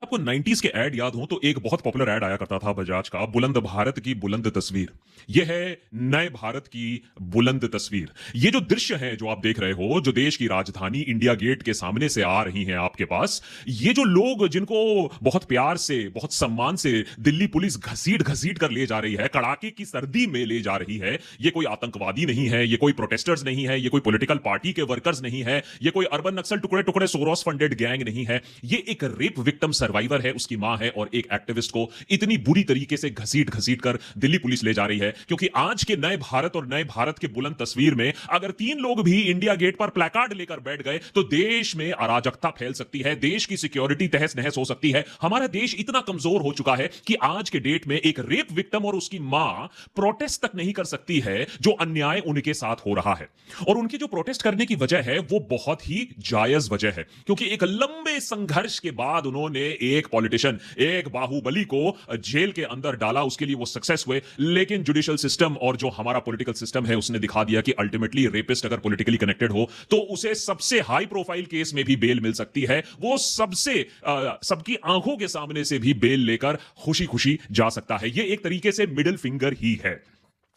आपको 90s के add याद हो तो एक बहुत पॉपुलर ऐड आया करता था बजाज का, बुलंद भारत की बुलंद तस्वीर। यह है नए भारत की बुलंद तस्वीर। ये जो दृश्य है जो आप देख रहे हो, जो देश की राजधानी इंडिया गेट के सामने से आ रही हैं आपके पास, ये जो लोग जिनको बहुत प्यार से, बहुत सम्मान से दिल्ली पुलिस घसीट घसीट कर ले जा रही है, कड़ाके की सर्दी में ले जा रही है, ये कोई आतंकवादी नहीं है, ये कोई प्रोटेस्टर्स नहीं है, ये कोई पॉलिटिकल पार्टी के वर्कर्स नहीं है, ये कोई अर्बन नक्सल टुकड़े टुकड़े सोरोस फंडेड गैंग नहीं है, ये एक रेप विक्टिम सर्वाइवर है, उसकी मां है और एक एक्टिविस्ट को इतनी बुरी तरीके से घसीट घसीट कर दिल्ली पुलिस ले जा रही है। क्योंकि आज के नए भारत और नए भारत के बुलंद तस्वीर में अगर 3 लोग भी इंडिया गेट पर प्लेकार्ड लेकर बैठ गए तो देश में अराजकता फैल सकती है, देश की सिक्योरिटी तहस नहस हो सकती है। हमारा देश इतना कमजोर हो चुका है कि आज के डेट में एक रेप विक्टिम और उसकी मां प्रोटेस्ट तक नहीं कर सकती है जो अन्याय उनके साथ हो रहा है। और उनकी जो प्रोटेस्ट करने की वजह है वो बहुत ही जायज वजह है, क्योंकि एक लंबे संघर्ष के बाद उन्होंने एक पॉलिटिशियन, एक बाहुबली को जेल के अंदर डाला, उसके लिए वो सक्सेस हुए। लेकिन जुडिशियल सिस्टम और जो हमारा पॉलिटिकल सिस्टम है उसने दिखा दिया कि अल्टीमेटली रेपिस्ट अगर पॉलिटिकली कनेक्टेड हो तो उसे सबसे हाई प्रोफाइल केस में भी बेल मिल सकती है, वो सबकी आंखों के सामने से भी बेल लेकर खुशी खुशी जा सकता है। ये एक तरीके से मिडिल फिंगर ही है।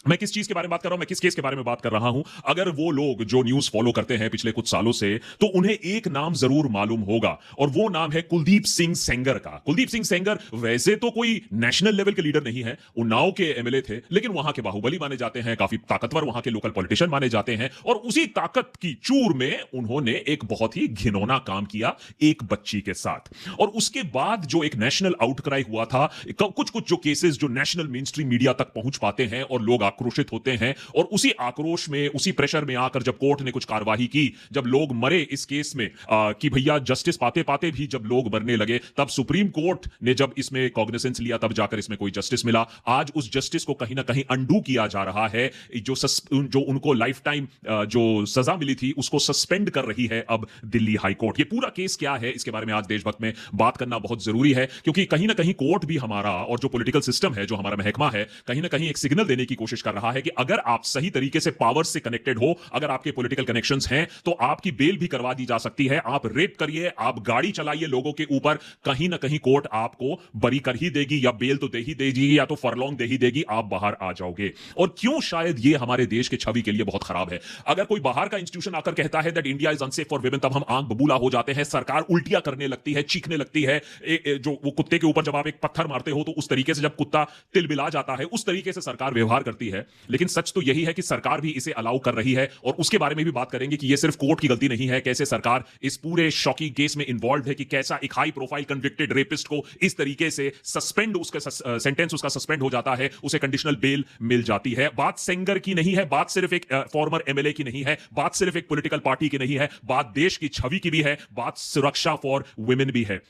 मैं किस चीज के बारे में बात कर रहा हूं, मैं किस केस के बारे में बात कर रहा हूं? अगर वो लोग जो न्यूज फॉलो करते हैं पिछले कुछ सालों से तो उन्हें एक नाम जरूर मालूम होगा और वो नाम है कुलदीप सिंह सेंगर का। कुलदीप सिंह सेंगर वैसे तो कोई नेशनल लेवल के लीडर नहीं है, उन्नाव के एमएलए थे, लेकिन वहां के बाहुबली माने जाते हैं, काफी ताकतवर वहां के लोकल पॉलिटिशियन माने जाते हैं। और उसी ताकत की चूर में उन्होंने एक बहुत ही घिनौना काम किया एक बच्ची के साथ। और उसके बाद जो एक नेशनल आउटक्राई हुआ था, कुछ कुछ जो केसेस जो नेशनल मेन स्ट्रीम मीडिया तक पहुंच पाते हैं और लोग आक्रोशित होते हैं, और उसी आक्रोश में, उसी प्रेशर में आकर जब कोर्ट ने कुछ कार्यवाही की, जब लोग मरे इस केस में कि भैया जस्टिस पाते पाते भी जब लोग मरने लगे, तब सुप्रीम कोर्ट ने जब इसमें कॉग्निसेंस लिया, तब जाकर इसमें कोई जस्टिस मिला। आज उस जस्टिस को कहीं ना कहीं अंडू किया जा रहा है। जो उनको लाइफ टाइम जो सजा मिली थी उसको सस्पेंड कर रही है अब दिल्ली हाई कोर्ट। ये पूरा केस क्या है इसके बारे में आज देशभक्त में बात करना बहुत जरूरी है, क्योंकि कहीं ना कहीं कोर्ट भी हमारा और जो पॉलिटिकल सिस्टम है, जो हमारा महकमा है, कहीं ना कहीं एक सिग्नल देने की कोशिश कर रहा है कि अगर आप सही तरीके से पावर से कनेक्टेड हो, अगर आपके पॉलिटिकल कनेक्शंस हैं, तो आपकी बेल भी करवा दी जा सकती है। आप रेप करिए, आप गाड़ी चलाइए लोगों के ऊपर, कहीं ना कहीं कोर्ट आपको बरी कर ही देगी, या बेल तो दे ही देगी या तो फरलॉन्ग दे ही देगी, आप बाहर आ जाओगे। और क्यों शायद ये हमारे देश के छवि के लिए बहुत खराब है। अगर कोई बाहर का इंस्टीट्यूशन आकर कहता है that India is unsafe for women, तब हम आंख बबूला हो जाते हैं, सरकार उल्टियां करने लगती है, चीखने लगती है। जो वो कुत्ते के ऊपर जब आप एक पत्थर मारते हो तो उस तरीके से जब कुत्ता तिलबिला जाता है, उस तरीके से सरकार व्यवहार करती है। लेकिन सच तो यही है कि सरकार भी इसे अलाउ कर रही है, और उसके बारे में भी बात करेंगे कि यह सिर्फ कोर्ट की गलती नहीं है, कैसे सरकार इस पूरे शॉकिंग केस में इन्वॉल्व है कि कैसा एक हाई प्रोफाइल कन्विक्टेड रेपिस्ट को इस तरीके से सस्पेंड, उसका सेंटेंस उसका सस्पेंड हो जाता है, उसे कंडीशनल बेल मिल जाती है। बात सेंगर की नहीं है, बात सिर्फ एक फॉर्मर एमएलए की नहीं है, बात सिर्फ एक पॉलिटिकल पार्टी की नहीं है, बात देश की छवि की भी है, बात सुरक्षा फॉर वुमेन भी है।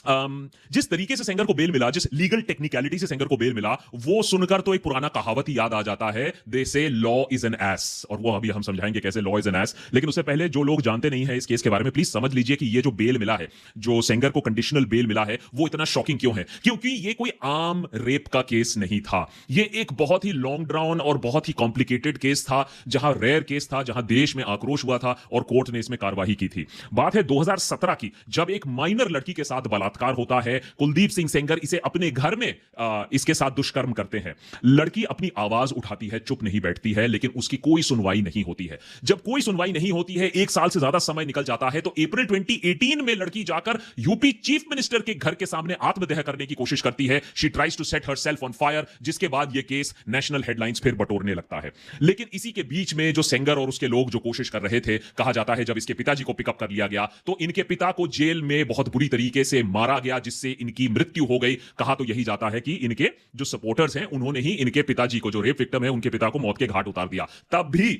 जिस तरीके से सेंगर को बेल मिला, जिस लीगल टेक्निकलिटी से सेंगर को बेल मिला, वो सुनकर तो एक पुराना कहावत ही याद आ जाता है, दे से लॉ इज एन एस। और वो अभी हम समझाएंगे कैसे लॉ इज एन एस। लेकिन उससे पहले जो लोग जानते नहीं है इस केस के बारे में, प्लीज समझ लीजिए कि ये जो बेल मिला है, जो सेंगर को कंडीशनल बेल मिला है, वो इतना शॉकिंग क्यों है। क्योंकि ये कोई आम रेप का केस नहीं था, ये एक बहुत ही लॉन्ग ड्राउन और बहुत ही कॉम्प्लिकेटेड केस था, जहां रेयर केस था, जहां देश में आक्रोश हुआ था और कोर्ट ने इसमें कार्यवाही की थी। बात है 2017 की, जब एक माइनर लड़की के साथ बलात्कार होता है। कुलदीप सिंह सेंगर इसे अपने घर में इसके साथ दुष्कर्म करते हैं। लड़की अपनी आवाज उठाती है, चुप नहीं बैठती है, लेकिन उसकी कोई सुनवाई नहीं होती है। जब कोई सुनवाई नहीं होती है, 1 साल से ज्यादा समय निकल जाता है, तो अप्रैल 2018 में लड़की जाकर यूपी चीफ मिनिस्टर के घर के सामने आत्मदाह करने की कोशिश करती है। She tries to set herself on fire, जिसके बाद यह केस नेशनल हेडलाइंस फिर बटोरने लगता है। लेकिन इसी के बीच में जो सेंगर और उसके लोग जो कोशिश कर रहे थे, कहा जाता है जब इसके पिताजी को पिकअप कर लिया गया तो इनके पिता को जेल में बहुत बुरी तरीके से मारा गया, जिससे इनकी मृत्यु हो गई। कहा तो यही जाता है कि इनके जो सपोर्टर्स हैं उन्होंने ही इनके पिताजी को, जो रेप विक्टिम है, उनके पिता को मौत के घाट उतार दिया। तब भी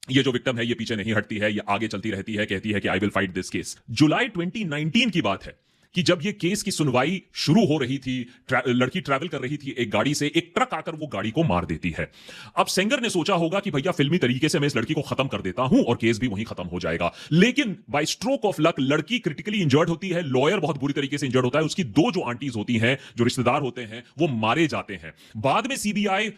ये जो विक्टिम है ये पीछे नहीं हटती है, ये आगे चलती रहती है, कहती है कि I will fight this case. जुलाई 2019 की बात है कि जब ये केस की सुनवाई शुरू हो रही थी, लड़की ट्रैवल कर रही थी एक गाड़ी से, एक ट्रक आकर वो गाड़ी को मार देती है। अब सेंगर ने सोचा होगा कि भैया फिल्मी तरीके से मैं इस लड़की को खत्म कर देता हूं और केस भी वहीं खत्म हो जाएगा। लेकिन बाय स्ट्रोक ऑफ लक लड़की क्रिटिकली इंजर्ड होती है, लॉयर बहुत बुरी तरीके से इंजर्ड होता है, उसकी 2 जो आंटीज होती हैं, जो रिश्तेदार होते हैं, वो मारे जाते हैं। बाद में सीबीआई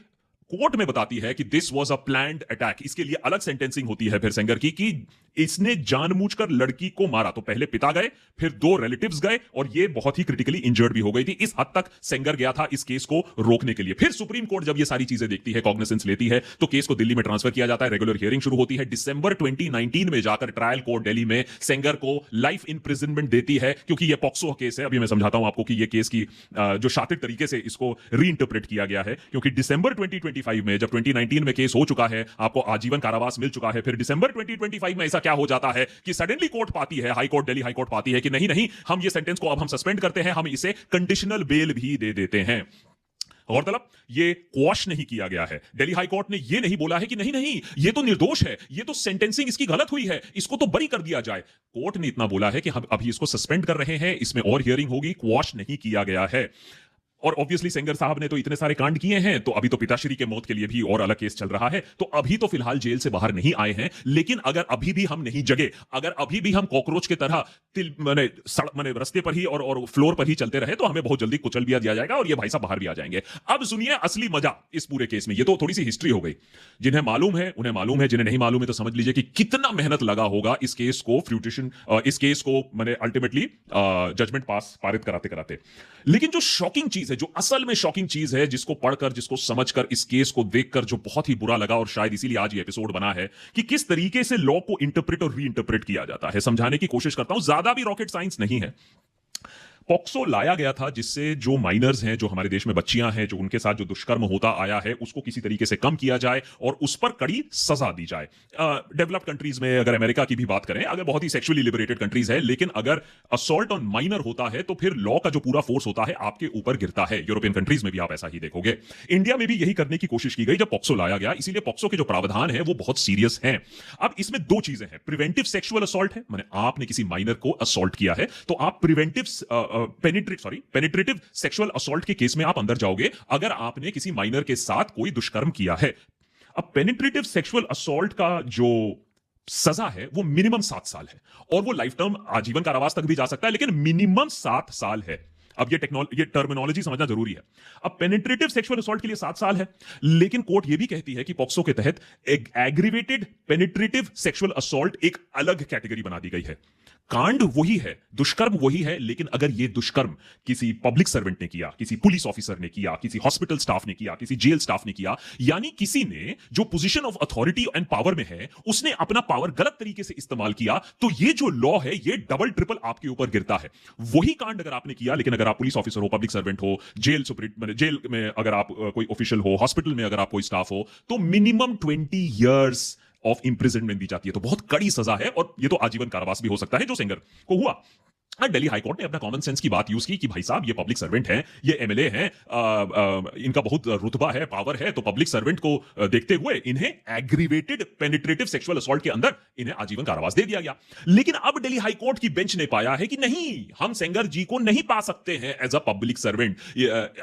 कोर्ट में बताती है कि this was a planned attack. इसके लिए अलग सेंटेंसिंग होती है फिर सेंगर की कि इसने जानबूझकर लड़की को मारा। तो पहले पिता गए, फिर दो रिलेटिव्स गए, और ये बहुत ही क्रिटिकली इंजर्ड भी हो गई थी। इस हद तक सेंगर गया था इस केस को रोकने के लिए। फिर सुप्रीम कोर्ट जब ये सारी चीजें देखती है, कॉग्निसेंस लेती है, तो केस को दिल्ली में ट्रांसफर किया जाता है। रेगुलर हियरिंग शुरू होती है। दिसंबर 2019 में जाकर ट्रायल कोर्ट दिल्ली में सेंगर को लाइफ इंप्रिजनमेंट देती है, क्योंकि ये पॉक्सो केस है। अभी मैं समझाता हूं आपको कि ये केस की जो शातिर तरीके से इसको रीइंटरप्रेट किया गया है, क्योंकि दिसंबर 2025 में जब 2019 में केस हो चुका है, आपको आजीवन कारावास मिल चुका है। फिर दिसंबर 2025 में ऐसा क्या हो जाता है कि सडनली कोर्ट पाती है, high court, Delhi high court पाती है कि नहीं नहीं, हम ये सेंटेंस को अब हम सस्पेंड करते हैं, हम इसे कंडीशनल बेल भी दे देते हैं। गौरतलब ये क्वॉश नहीं किया गया है। दिल्ली हाई कोर्ट ने ये नहीं बोला है कि नहीं नहीं ये तो निर्दोष है, ये तो सेंटेंसिंग इसकी गलत हुई है, इसको तो बरी कर दिया जाए। कोर्ट ने इतना बोला है कि हम अभी इसको सस्पेंड कर रहे हैं, इसमें और हियरिंग होगी, क्वॉश नहीं किया गया है। और ऑब्वियसली सेंगर साहब ने तो इतने सारे कांड किए हैं, तो अभी तो पिताश्री के मौत के लिए भी और अलग केस चल रहा है। तो अभी तो फिलहाल जेल से बाहर नहीं आए हैं, लेकिन अगर अभी भी हम नहीं जगे, अगर अभी भी हम कॉकरोच की तरह माने रास्ते पर ही और फ्लोर पर ही चलते रहे, तो हमें बहुत जल्दी कुचल भी दिया जाएगा और ये भाई साहब बाहर भी आ जाएंगे। अब सुनिए असली मजा इस पूरे केस में। ये तो थोड़ी सी हिस्ट्री हो गई। जिन्हें मालूम है उन्हें मालूम है, जिन्हें नहीं मालूम है तो समझ लीजिए कि कितना मेहनत लगा होगा इस केस को फ्रूटिशन, इस केस को मैंने अल्टीमेटली जजमेंट पारित कराते कराते। लेकिन जो शॉकिंग चीज है, जो असल में शॉकिंग चीज है, जिसको पढ़कर, जिसको समझकर, इस केस को देखकर जो बहुत ही बुरा लगा, और शायद इसीलिए आज ये एपिसोड बना है, कि किस तरीके से लॉ को इंटरप्रेट और रीइंटरप्रेट किया जाता है, समझाने की कोशिश करता हूं। ज्यादा भी रॉकेट साइंस नहीं है। पॉक्सो लाया गया था जिससे जो माइनर्स हैं, जो हमारे देश में बच्चियां हैं, जो उनके साथ जो दुष्कर्म होता आया है, उसको किसी तरीके से कम किया जाए और उस पर कड़ी सजा दी जाए। डेवलप्ड कंट्रीज में, अगर अमेरिका की भी बात करें, अगर बहुत ही सेक्सुअली लिबरेटेड कंट्रीज है, लेकिन अगर असॉल्ट ऑन माइनर होता है तो फिर लॉ का जो पूरा फोर्स होता है आपके ऊपर गिरता है। यूरोपियन कंट्रीज में भी आप ऐसा ही देखोगे। इंडिया में भी यही करने की कोशिश की गई जब पॉक्सो लाया गया। इसीलिए पॉक्सो के जो प्रावधान है वो बहुत सीरियस हैं। अब इसमें दो चीजें हैं। प्रिवेंटिव सेक्सुअल असॉल्ट है, माने आपने किसी माइनर को असॉल्ट किया है, तो आप प्रिवेंटिव पेनिट्रेटिव सेक्सुअल असॉल्ट के केस में आप अंदर जाओगे अगर आपने किसी माइनर के साथ कोई दुष्कर्म किया है। अब पेनिट्रेटिव सेक्सुअल असॉल्ट का जो सजा है वो मिनिमम 7 साल है, और वो लाइफ टर्म आजीवन कारावास तक भी जा सकता है, लेकिन मिनिमम 7 साल है। अब ये टर्मिनोलॉजी समझना जरूरी है। अब पेनिट्रेटिव सेक्सुअल असॉल्ट के लिए 7 साल है, लेकिन कोर्ट ये भी कहती है कि पॉक्सो के तहत एग्रीवेटेड पेनिट्रेटिव सेक्सुअल असॉल्ट एक अलग कैटेगरी बना दी गई है। कांड वही है, दुष्कर्म वही है, लेकिन अगर ये दुष्कर्म किसी पब्लिक सर्वेंट ने किया, किसी पुलिस ऑफिसर ने किया, किसी हॉस्पिटल स्टाफ ने किया, किसी जेल स्टाफ ने किया, यानी किसी ने जो position of authority and power में है, उसने अपना पावर गलत तरीके से इस्तेमाल किया, तो ये जो लॉ है ये डबल ट्रिपल आपके ऊपर गिरता है। वही कांड अगर आपने किया, लेकिन अगर आप पुलिस ऑफिसर हो, पब्लिक सर्वेंट हो, जेल में अगर आप कोई ऑफिशियल हो, हॉस्पिटल में अगर आप कोई स्टाफ हो, तो मिनिमम 20 ईयर्स ऑफ इंप्रिजनमेंट दी जाती है। तो बहुत कड़ी सजा है, और ये तो आजीवन कारावास भी हो सकता है जो सेंगर को हुआ। दिल्ली हाईकोर्ट ने अपना कॉमन सेंस की बात यूज की कि भाई साहब ये पब्लिक सर्वेंट हैं, ये एमएलए हैं, इनका बहुत रुतबा है, पावर है, तो पब्लिक सर्वेंट को देखते हुए इन्हें एग्रीवेटेड पेनिट्रेटिव सेक्सुअल असॉल्ट के अंदर इन्हें आजीवन कारावास दे दिया गया। लेकिन अब दिल्ली हाईकोर्ट की बेंच ने पाया है कि नहीं, हम सेंगर जी को नहीं पा सकते हैं एज अ पब्लिक सर्वेंट।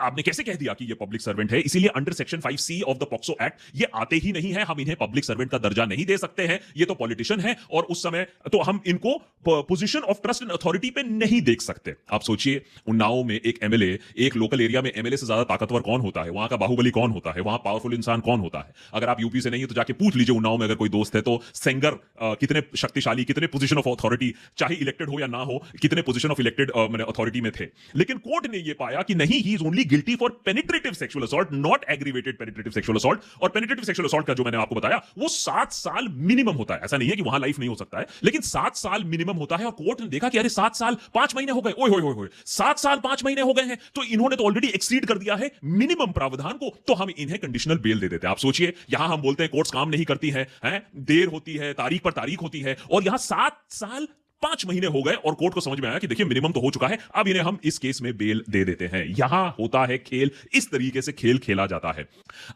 आपने कैसे कह दिया कि ये पब्लिक सर्वेंट है, इसीलिए under section 5C of the POCSO act ये आते ही नहीं है। हम इन्हें पब्लिक सर्वेंट का दर्जा नहीं दे सकते हैं, ये तो पॉलिटिशियन है, और उस समय तो हम इनको position of trust and authority पे नहीं देख सकते। आप सोचिए, उन्नाव में एक एमएलए, एक लोकल एरिया में एमएलए से ज्यादा ताकतवर कौन होता है, वहां का बाहुबली कौन होता है, वहां पावरफुल इंसान कौन होता है। अगर आप यूपी से नहीं है तो जाके पूछ लीजिए उन्नाव में अगर कोई दोस्त है तो सेंगर कितने शक्तिशाली, कितने पोजीशन ऑफ अथॉरिटी, चाहे इलेक्टेड हो या ना हो, कितने पोजीशन ऑफ इलेक्टेड अथॉरिटी में थे। लेकिन कोर्ट ने यह पाया कि नहीं, he is only guilty for penetrative sexual assault, not aggravated penetrative sexual assault. और पेनिट्रेटिव सेक्सुअल असॉल्ट का जो मैंने आपको बताया वो 7 साल मिनिमम होता है। ऐसा नहीं है कि वहां लाइफ नहीं हो सकता है, लेकिन 7 साल मिनिमम होता है। और कोर्ट ने देखा कि अरे 7 साल 5 महीने हो गए, ओए होए होए, 7 साल 5 महीने हो गए हैं, तो इन्होंने तो ऑलरेडी एक्सीड कर दिया है मिनिमम प्रावधान को, तो हम इन्हें कंडीशनल बेल दे देते हैं। आप सोचिए, यहां हम बोलते हैं कोर्ट्स काम नहीं करती हैं, देर होती है, तारीख पर तारीख होती है, और यहां 7 साल 5 महीने हो गए और कोर्ट को समझ में आया कि देखिए मिनिमम तो हो चुका है, अब इन्हें हम इस केस में बेल दे देते हैं। यहां होता है खेल, इस तरीके से खेल खेला जाता है।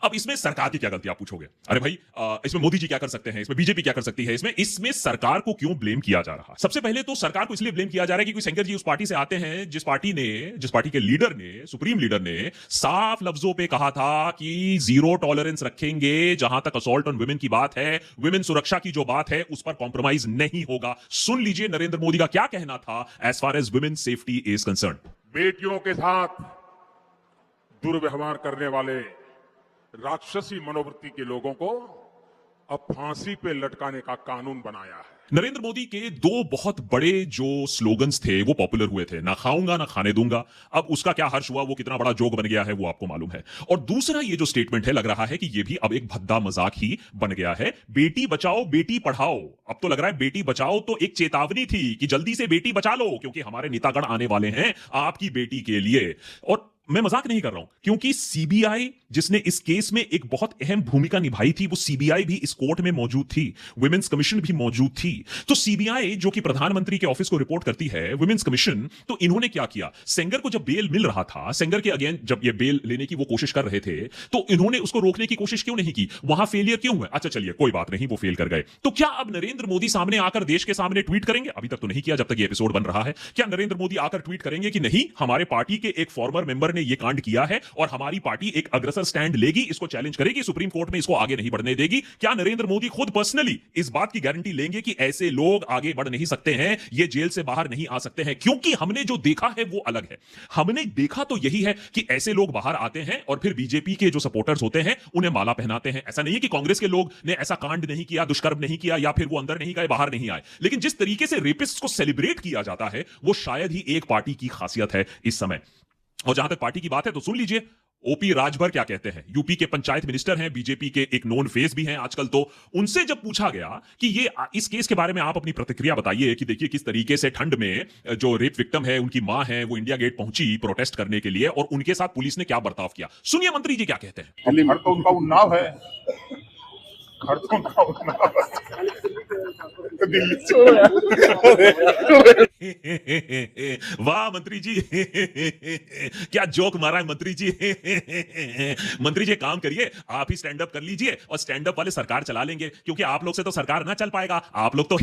अब इसमें सरकार की क्या गलती, आप पूछोगे, अरे भाई इसमें मोदी जी क्या कर सकते हैं, इसमें बीजेपी क्या कर सकती है, इसमें सरकार को क्यों ब्लेम किया जा रहा है? सबसे पहले तो सरकार को इसलिए ब्लेम किया जा रहा है क्योंकि शंकर जी उस पार्टी से आते हैं जिस पार्टी के लीडर ने, सुप्रीम लीडर ने साफ लफ्जों पे कहा था कि जीरो टॉलरेंस रखेंगे जहां तक असॉल्ट ऑन वुमेन की बात है, वुमेन सुरक्षा की जो बात है उस पर कॉम्प्रोमाइज नहीं होगा। सुन लीजिए नरेंद्र मोदी का क्या कहना था as far as women safety is concern. बेटियों के साथ दुर्व्यवहार करने वाले राक्षसी मनोवृत्ति के लोगों को अब फांसी पे लटकाने का कानून बनाया है। नरेंद्र मोदी के दो बहुत बड़े जो स्लोगन्स थे वो पॉपुलर हुए थे, ना खाऊंगा ना खाने दूंगा। अब उसका क्या हर्ष हुआ, वो कितना बड़ा जोक बन गया है वो आपको मालूम है। और दूसरा ये जो स्टेटमेंट है, लग रहा है कि ये भी अब एक भद्दा मजाक ही बन गया है। बेटी बचाओ बेटी पढ़ाओ, अब तो लग रहा है बेटी बचाओ तो एक चेतावनी थी कि जल्दी से बेटी बचा लो, क्योंकि हमारे नेतागण आने वाले हैं आपकी बेटी के लिए। और मैं मजाक नहीं कर रहा हूं, क्योंकि सीबीआई जिसने इस केस में एक बहुत अहम भूमिका निभाई थी, वो सीबीआई भी इस कोर्ट में मौजूद थी, विमेंस कमीशन भी मौजूद थी। तो सीबीआई जो कि प्रधानमंत्री के ऑफिस को रिपोर्ट करती है, विमेंस कमीशन, तो इन्होंने क्या किया, सेंगर को जब बेल मिल रहा था, सेंगर के अगेन जब ये बेल लेने की वो कोशिश कर रहे थे, तो इन्होंने उसको रोकने की कोशिश क्यों नहीं की, वहां फेलियर क्यों हुआ? अच्छा चलिए कोई बात नहीं, वो फेल कर गए। तो क्या अब नरेंद्र मोदी सामने आकर देश के सामने ट्वीट करेंगे? अभी तक तो नहीं किया जब तक ये एपिसोड बन रहा है। क्या नरेंद्र मोदी आकर ट्वीट करेंगे कि नहीं, हमारे पार्टी के एक फॉर्मर मेंबर ने यह कांड किया है और हमारी पार्टी एक अग्रसर स्टैंड लेगी, इसको चैलेंज करेगी, सुप्रीम कोर्ट में इसको आगे नहीं बढ़ने देगी? क्या नरेंद्र मोदी खुद पर्सनली इस बात की गारंटी लेंगे कि ऐसे लोग आगे बढ़ नहीं सकते हैं, ये जेल से बाहर नहीं आ सकते हैं? क्योंकि हमने जो देखा है वो अलग है। हमने देखा तो यही है कि ऐसे लोग बाहर आते हैं और फिर बीजेपी के जो सपोर्टर्स होते हैं उन्हें माला पहनाते हैं। ऐसा नहीं है कि कांग्रेस के लोग ने ऐसा कांड नहीं किया, दुष्कर्म नहीं किया, या फिर वो अंदर नहीं गए, बाहर नहीं आए, लेकिन जिस तरीके से रेपिस्ट को सेलिब्रेट किया जाता है वो शायद ही एक पार्टी की खासियत है इस समय। और जहां तक पार्टी की बात है तो सुन लीजिए, ओपी राजभर क्या कहते हैं। यूपी के पंचायत मिनिस्टर हैं, बीजेपी के एक नोन फेस भी हैं आजकल। तो उनसे जब पूछा गया कि ये इस केस के बारे में आप अपनी प्रतिक्रिया बताइए कि देखिए किस तरीके से ठंड में जो रेप विक्टिम है, उनकी मां है, वो इंडिया गेट पहुंची प्रोटेस्ट करने के लिए और उनके साथ पुलिस ने क्या बर्ताव किया, सुनिए मंत्री जी क्या कहते हैं। दिल्ली में तो उनका उन्नाव है, घर तो उनका उन्नाव है। दिल्ली वाह मंत्री जी, क्या जोक मारा है मंत्री जी। मंत्री जी काम करिए, आप ही स्टैंड अप कर लीजिए और स्टैंड अप वाले सरकार चला लेंगे, क्योंकि आप लोग से तो सरकार ना चल पाएगा, आप लोग तो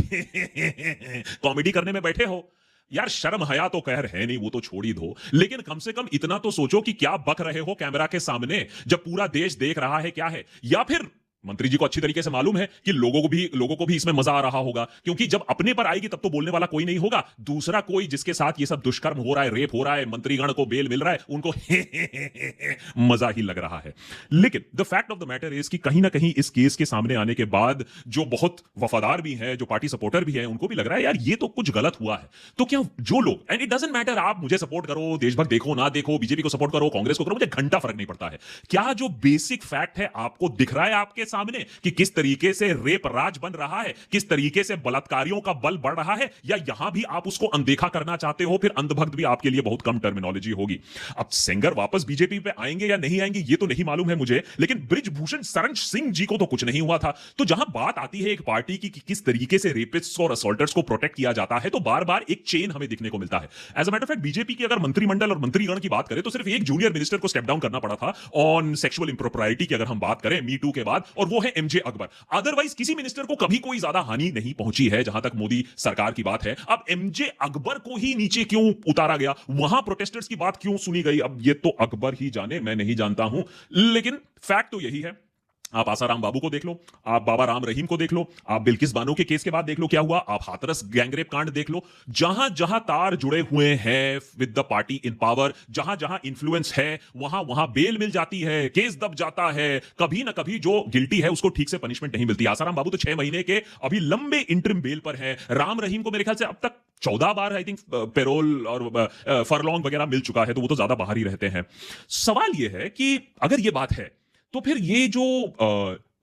कॉमेडी करने में बैठे हो। यार शर्म हया तो खैर है नहीं, वो तो छोड़ ही दो, लेकिन कम से कम इतना तो सोचो कि क्या बक रहे हो कैमरा के सामने जब पूरा देश देख रहा है क्या है। या फिर मंत्री जी को अच्छी तरीके से मालूम है कि लोगों को भी इसमें मजा आ रहा होगा, क्योंकि जब अपने पर आएगी तब तो बोलने वाला कोई नहीं होगा, दूसरा कोई जिसके साथ ये सब दुष्कर्म हो रहा है, रेप हो रहा है, मंत्रीगण को बेल मिल रहा है, उनको मजा ही लग रहा है। लेकिन the fact of the matter is कि कहीं ना कहीं इस केस के सामने आने के बाद जो बहुत वफादार भी है, जो पार्टी सपोर्टर भी है, उनको भी लग रहा है यार ये तो कुछ गलत हुआ है। तो क्या जो लोग, एंड इट डजंट मैटर आप मुझे सपोर्ट करो, देशभक्त देखो ना देखो, बीजेपी को सपोर्ट करो, कांग्रेस को करो, मुझे घंटा फर्क नहीं पड़ता है, क्या जो बेसिक फैक्ट है आपको दिख रहा है आपके सामने कि किस तरीके से रेप राज बन रहा है, किस तरीके से बलात्कारियों का बल बढ़ रहा है, या यहां भी आप उसको अनदेखा करना चाहते हो? फिर अंधभक्त भी आपके लिए बहुत कम टर्मिनोलॉजी होगी। अब सेंगर वापस बीजेपी पे आएंगे या नहीं आएंगे ये तो नहीं मालूम है मुझे, लेकिन ब्रिजभूषण शरण सिंह जी को तो कुछ नहीं हुआ था। तो जहां बात आती है एक पार्टी की कि किस तरीके से रेपिस्ट्स और असॉल्टर्स को प्रोटेक्ट किया जाता है, तो बार बार एक चेन हमें दिखने को मिलता है। As a matter of fact BJP की अगर मंत्रिमंडल और मंत्रीगण की बात करें तो सिर्फ एक जूनियर मिनिस्टर को स्टेप डाउन करना पड़ा था ऑन सेक्सुअल इंप्रोप्राइटी की अगर हम बात करें मी टू के बाद, और वो है एमजे अकबर। अदरवाइज किसी मिनिस्टर को कभी कोई ज्यादा हानि नहीं पहुंची है जहां तक मोदी सरकार की बात है। अब एमजे अकबर को ही नीचे क्यों उतारा गया, वहां प्रोटेस्टर्स की बात क्यों सुनी गई, अब ये तो अकबर ही जाने, मैं नहीं जानता हूं। लेकिन फैक्ट तो यही है, आप आसाराम बाबू को देख लो, आप बाबा राम रहीम को देख लो, आप बिल्किस बानो के केस के बाद देख लो क्या हुआ, आप हाथरस गैंगरेप कांड देख लो, जहां जहां तार जुड़े हुए हैं with the party in power, जहां जहां इन्फ्लुएंस है, वहां वहां बेल मिल जाती है, केस दब जाता है, कभी ना कभी जो गिल्टी है उसको ठीक से पनिशमेंट नहीं मिलती। आसाराम बाबू तो 6 महीने के अभी लंबे इंटरिम बेल पर है। राम रहीम को मेरे ख्याल से अब तक 14 बार आई थिंक पेरोल और फरलॉन्ग वगैरह मिल चुका है, तो वो तो ज्यादा बाहर ही रहते हैं। सवाल यह है कि अगर ये बात है तो फिर ये जो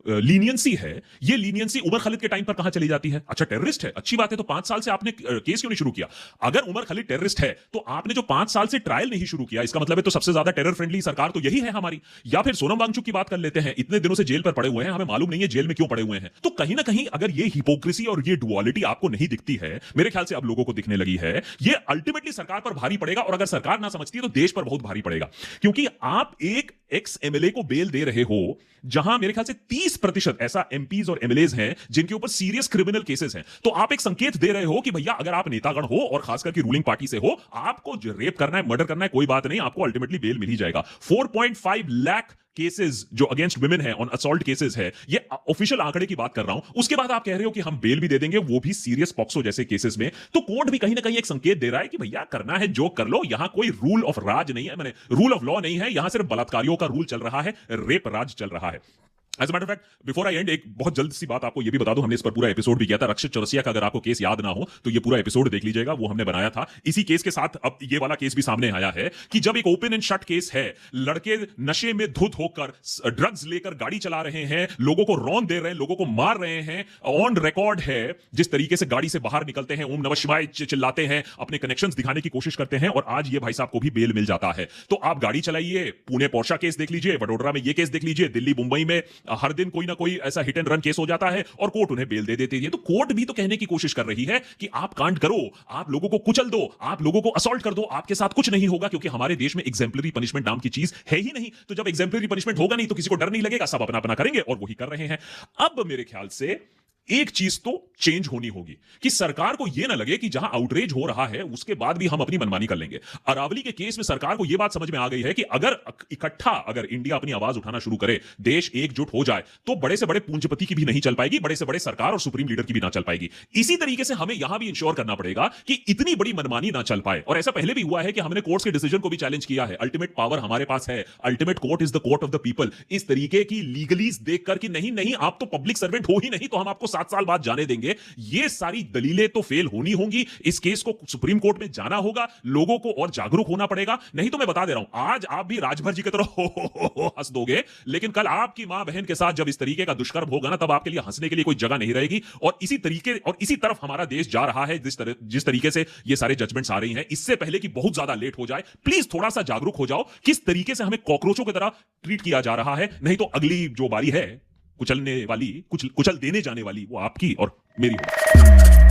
लीनियंसी है, ये लीनियंसी उमर खालिद के टाइम पर कहां चली जाती है? अच्छा टेररिस्ट है, अच्छी बात है, तो 5 साल से आपने केस क्यों नहीं शुरू किया? अगर उमर खालिद टेररिस्ट है तो आपने जो 5 साल से ट्रायल नहीं शुरू किया, इसका मतलब है तो सबसे ज्यादा टेरर फ्रेंडली सरकार तो यही है हमारी। या फिर सोनम वांगचुक की बात कर लेते हैं, इतने दिनों से जेल पर पड़े हुए हैं, हमें मालूम नहीं है जेल में क्यों पड़े हुए हैं। तो कहीं ना कहीं अगर ये हिपोक्रेसी और ये डुअलिटी आपको नहीं दिखती है, मेरे ख्याल से अब लोगों को दिखने लगी है, ये अल्टीमेटली सरकार पर भारी पड़ेगा, और अगर सरकार ना समझती है तो देश पर बहुत भारी पड़ेगा। क्योंकि आप एक एक्स एमएलए को बेल दे रहे हो, जहां मेरे ख्याल से 30% ऐसा एमपीज और एमएलएज हैं जिनके ऊपर सीरियस क्रिमिनल केसेस हैं। तो आप एक संकेत दे रहे हो कि भैया अगर आप नेतागण हो और खासकर की रूलिंग पार्टी से हो, आपको रेप करना है, मर्डर करना है, कोई बात नहीं, आपको अल्टीमेटली बेल मिल ही जाएगा। 4.5 लाख केसेस जो अगेंस्ट वुमेन है, ऑन असॉल्ट केसेस है, ये ऑफिशियल आंकड़े की बात कर रहा हूं। उसके बाद आप कह रहे हो कि हम बेल भी दे देंगे, वो भी सीरियस पॉक्सो जैसे केसेस में। तो कोर्ट भी कहीं ना कहीं एक संकेत दे रहा है कि भैया करना है जो कर लो, यहां कोई रूल ऑफ राज नहीं है, मैंने रूल ऑफ लॉ नहीं है, यहां सिर्फ बलात्कारियों का रूल चल रहा है, रेप राज चल रहा है। As a matter of fact, before I end, एक बहुत जल्द सी बात आपको यह भी बता दूं, हमने इस पर पूरा एपिसोड भी किया था। रक्षित चौरसिया का अगर आपको केस याद ना हो तो ये पूरा एपिसोड देख लीजिएगा, वो हमने बनाया था। इसी केस के साथ अब ये वाला केस भी सामने आया है कि जब एक ओपन एंड शट केस है, लड़के नशे में धुत होकर ड्रग्स लेकर गाड़ी चला रहे हैं, लोगों को रौंद दे रहे हैं, लोगों को मार रहे हैं, ऑन रिकॉर्ड है जिस तरीके से गाड़ी से बाहर निकलते हैं, ओम नमः शिवाय चिल्लाते हैं, अपने कनेक्शंस दिखाने की कोशिश करते हैं, और आज ये भाई साहब को भी बेल मिल जाता है। तो आप गाड़ी चलाइए, पुणे पोर्शा केस देख लीजिए, वडोदरा में ये केस देख लीजिए, दिल्ली मुंबई में हर दिन कोई ना कोई ऐसा हिट एंड रन केस हो जाता है और कोर्ट उन्हें बेल दे देती है। तो कोर्ट भी तो कहने की कोशिश कर रही है कि आप कांड करो, आप लोगों को कुचल दो, आप लोगों को असॉल्ट कर दो, आपके साथ कुछ नहीं होगा, क्योंकि हमारे देश में एग्जेम्पलरी पनिशमेंट नाम की चीज है ही नहीं। तो जब एग्जेम्पलरी पनिशमेंट होगा नहीं तो किसी को डर नहीं लगेगा, सब अपना अपना करेंगे, और वही कर रहे हैं। अब मेरे ख्याल से एक चीज तो चेंज होनी होगी कि सरकार को यह ना लगे कि जहां आउटरेज हो रहा है उसके बाद भी हम अपनी मनमानी कर लेंगे। अरावली के केस में सरकार को यह बात समझ में आ गई है कि अगर इंडिया अपनी आवाज उठाना शुरू करे, देश एकजुट हो जाए, तो बड़े से बड़े पूंजीपति की भी नहीं चल पाएगी, बड़े से बड़े सरकार और सुप्रीम लीडर की भी ना चल पाएगी। इसी तरीके से हमें यहां भी इंश्योर करना पड़ेगा कि इतनी बड़ी मनमानी ना चल पाए। और ऐसा पहले भी हुआ है कि हमने कोर्ट्स के डिसीजन को भी चैलेंज किया है। अल्टीमेट पावर हमारे पास है, ultimate court is the court of the people. इस तरीके की लीगलीज देखकर कि नहीं नहीं आप तो पब्लिक सर्वेंट हो ही नहीं, तो हम आपको 7 साल बाद जाने देंगे, ये सारी दलीलें तो फेल होनी होंगी। इस केस को सुप्रीम कोर्ट में जाना होगा, लोगों को और जागरूक होना पड़ेगा। नहीं तो मैं बता दे रहा हूं, आज आप भी राजभर जी की तरह हो हंस दोगे, लेकिन कल आपकी मां बहन के साथ जब इस तरीके का दुष्कर्म होगा ना, तब आपके लिए हंसने के लिए कोई जगह नहीं रहेगी। और इसी तरीके और इसी तरफ हमारा देश जा रहा है, जिस तरीके से ये सारे जजमेंट्स आ रही हैं, इससे पहले कि बहुत ज्यादा लेट हो जाए, प्लीज थोड़ा सा जागरूक हो जाओ। किस तरीके से हमें कॉकरोचों की तरह ट्रीट किया जा रहा है, नहीं तो अगली जो बारी है कुचलने वाली, कुचल देने जाने वाली, वो आपकी और मेरी होगी।